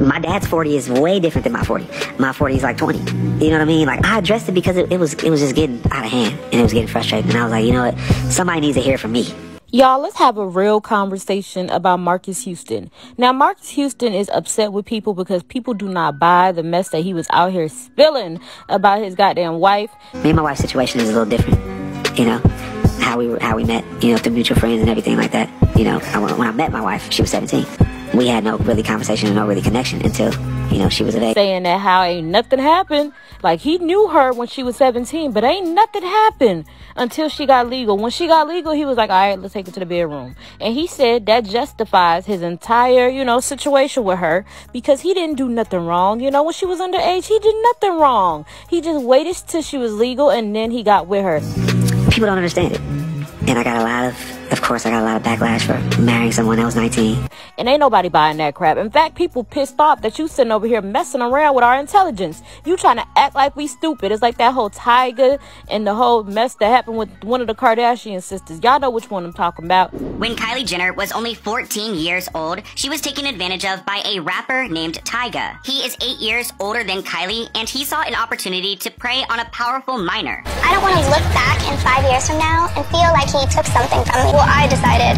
My dad's 40 is way different than my 40. My 40 is like 20. You know what I mean? Like, I addressed it because it was just getting out of hand, and it was getting frustrating. And I was like, you know what? Somebody needs to hear from me. Y'all, let's have a real conversation about Marques Houston. Now, Marques Houston is upset with people because people do not buy the mess that he was out here spilling about his goddamn wife. Me and my wife's situation is a little different, you know, how we met, you know, through mutual friends and everything like that. You know, when I met my wife, she was 17. We had no really conversation and no really connection until, you know, she was of age. Saying that how ain't nothing happened. Like, he knew her when she was 17, but ain't nothing happened until she got legal. When she got legal, he was like, all right, let's take it to the bedroom. And he said that justifies his entire, you know, situation with her because he didn't do nothing wrong. You know, when she was underage, he did nothing wrong. He just waited till she was legal and then he got with her. People don't understand it. And I got a lot of backlash for marrying someone that was 19. And ain't nobody buying that crap. In fact, people pissed off that you sitting over here messing around with our intelligence. You trying to act like we stupid. It's like that whole Tyga and the whole mess that happened with one of the Kardashian sisters. Y'all know which one I'm talking about. When Kylie Jenner was only 14 years old, she was taken advantage of by a rapper named Tyga. He is 8 years older than Kylie, and he saw an opportunity to prey on a powerful minor. I don't want to look back in 5 years from now and feel like he took something from me. Well, I decided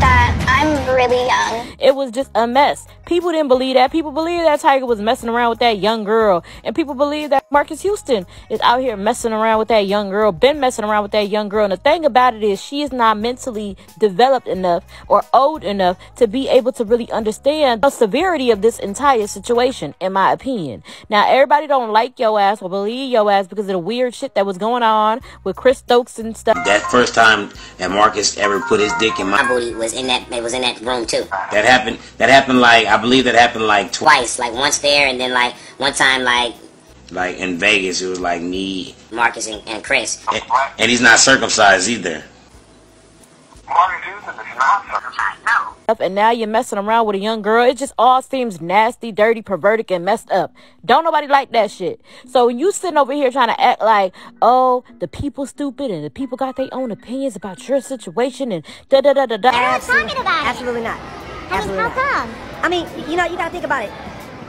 that I'm really young. It was just a mess. People didn't believe that. People believe that Tyga was messing around with that young girl. And people believe that Marques Houston is out here messing around with that young girl, been messing around with that young girl. And the thing about it is she is not mentally developed enough or old enough to be able to really understand the severity of this entire situation, in my opinion. Now, everybody don't like your ass or believe your ass because of the weird shit that was going on with Chris Stokes and stuff. That first time that Marques ever put his dick in my booty was in that room too. That happened like, I believe that happened like twice. Like once there and then like one time like in Vegas. It was like me, Marques and Chris. And he's not circumcised either. Marques Houston is not circumcised, no. And now you're messing around with a young girl. It just all seems nasty, dirty, perverted, and messed up. Don't nobody like that shit. So when you sitting over here trying to act like, oh, the people stupid and the people got their own opinions about your situation and da-da-da-da-da. You're not talking about it. Absolutely not. Absolutely not. How come? I mean, you know, you gotta think about it.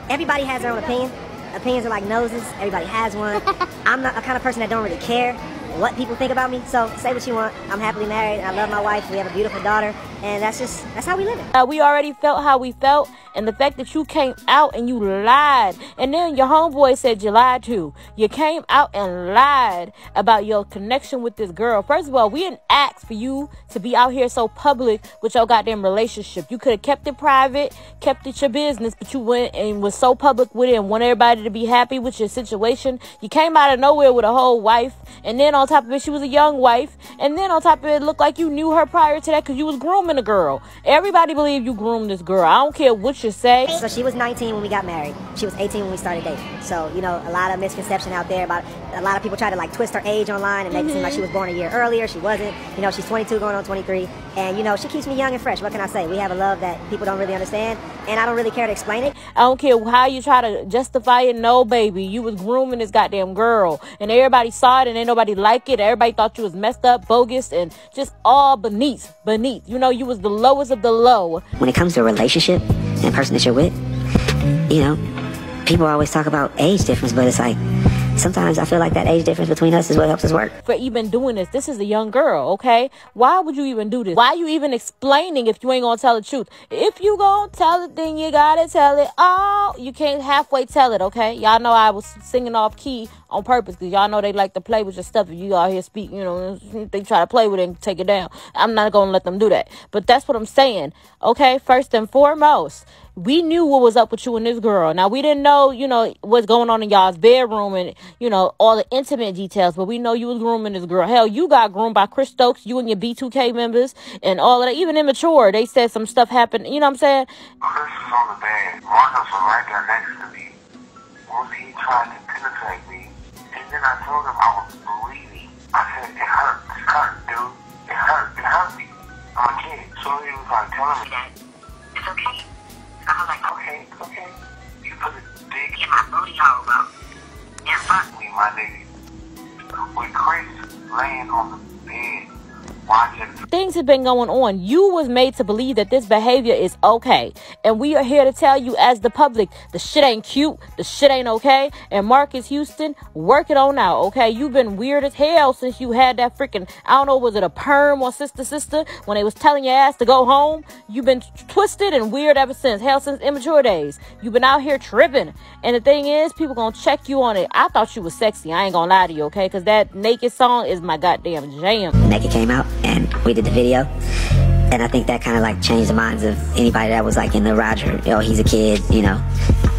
Everybody has their own opinion. Opinions are like noses. Everybody has one. I'm not a kind of person that don't really care what people think about me. So say what you want. I'm happily married. I love my wife. We have a beautiful daughter. And that's how we live it. We already felt how we felt. And the fact that you came out and you lied. And then your homeboy said you lied too. You came out and lied about your connection with this girl. First of all, we didn't ask for you to be out here so public with your goddamn relationship. You could have kept it private, kept it your business, but you went and was so public with it and want everybody to be happy with your situation. You came out of nowhere with a whole wife. And then on top of it, she was a young wife. And then on top of it, it looked like you knew her prior to that because you was grooming a girl. Everybody believed you groomed this girl. I don't care what you say. So she was 19 when we got married. She was 18 when we started dating. So, you know, a lot of misconception out there about a lot of people try to like twist her age online and make it seem like she was born a year earlier. She wasn't. You know, she's 22 going on 23. And, you know, she keeps me young and fresh. What can I say? We have a love that people don't really understand. And I don't really care to explain it. I don't care how you try to justify it. No, baby. You was grooming this goddamn girl. And everybody saw it and ain't nobody like it. Everybody thought you was messed up, bogus, and just all beneath. You know, you was the lowest of the low. When it comes to a relationship and a person that you're with, you know, people always talk about age difference, but it's like, sometimes I feel like that age difference between us is what helps us work. For even doing this is a young girl, okay? Why would you even do this? Why are you even explaining if you ain't gonna tell the truth? If you gonna tell it, then you gotta tell it all. You can't halfway tell it, okay? Y'all know I was singing off key on purpose because y'all know they like to play with your stuff. If you out here speak, you know, they try to play with it and take it down. I'm not gonna let them do that. But that's what I'm saying, okay? First and foremost, we knew what was up with you and this girl. Now, we didn't know, you know, what's going on in y'all's bedroom and, you know, all the intimate details, but we know you was grooming this girl. Hell, you got groomed by Chris Stokes, you and your B2K members, and all of that. Even immature, they said some stuff happened. You know what I'm saying? Chris was on the bed. Marques was right there next to me. Once he tried to penetrate me, and then I told him I was bleeding. I said, it hurt, dude. It hurt me. I'm a kid. So he was like telling me that it's okay. I was like, okay. You put a dick in my booty hole, bro. And fuck me, my nigga. With Chris laying on the bed, watching. Things have been going on. You was made to believe that this behavior is okay. And we are here to tell you as the public, the shit ain't cute. The shit ain't okay. And Marques Houston, work it on out, okay? You've been weird as hell since you had that freaking, I don't know, was it a perm or sister, when they was telling your ass to go home? You've been twisted and weird ever since. Hell, since immature days. You've been out here tripping. And the thing is, people gonna check you on it. I thought you was sexy. I ain't gonna lie to you, okay? Because that Naked song is my goddamn jam. Naked came out and we did the video, and I think that kind of like changed the minds of anybody that was like in the Roger, he's a kid,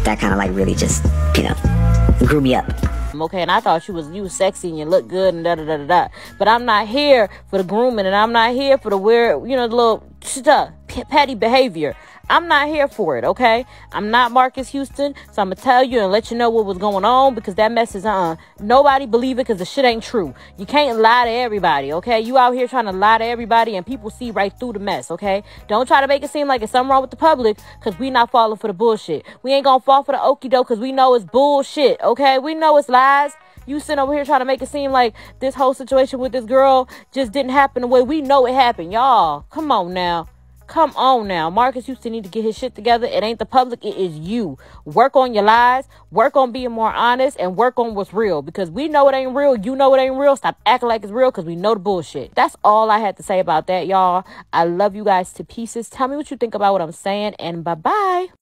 that kind of like really just, grew me up. Okay, and I thought you was sexy and you look good and da-da-da-da-da. But I'm not here for the grooming, and I'm not here for the weird, the little stuff, petty behavior. I'm not here for it, okay? I'm not Marques Houston, so I'm going to tell you and let you know what was going on, because that mess is, nobody believe it, because the shit ain't true. You can't lie to everybody, okay? You out here trying to lie to everybody, and people see right through the mess, okay? Don't try to make it seem like it's something wrong with the public, because we not falling for the bullshit. We ain't going to fall for the okie doke, because we know it's bullshit, okay? We know it's lies. You sitting over here trying to make it seem like this whole situation with this girl just didn't happen the way we know it happened. Y'all, come on now. Come on now. Marques Houston need to get his shit together. It ain't the public. It is you. Work on your lies. Work on being more honest. And work on what's real. Because we know it ain't real. You know it ain't real. Stop acting like it's real, because we know the bullshit. That's all I had to say about that, y'all. I love you guys to pieces. Tell me what you think about what I'm saying. And bye-bye.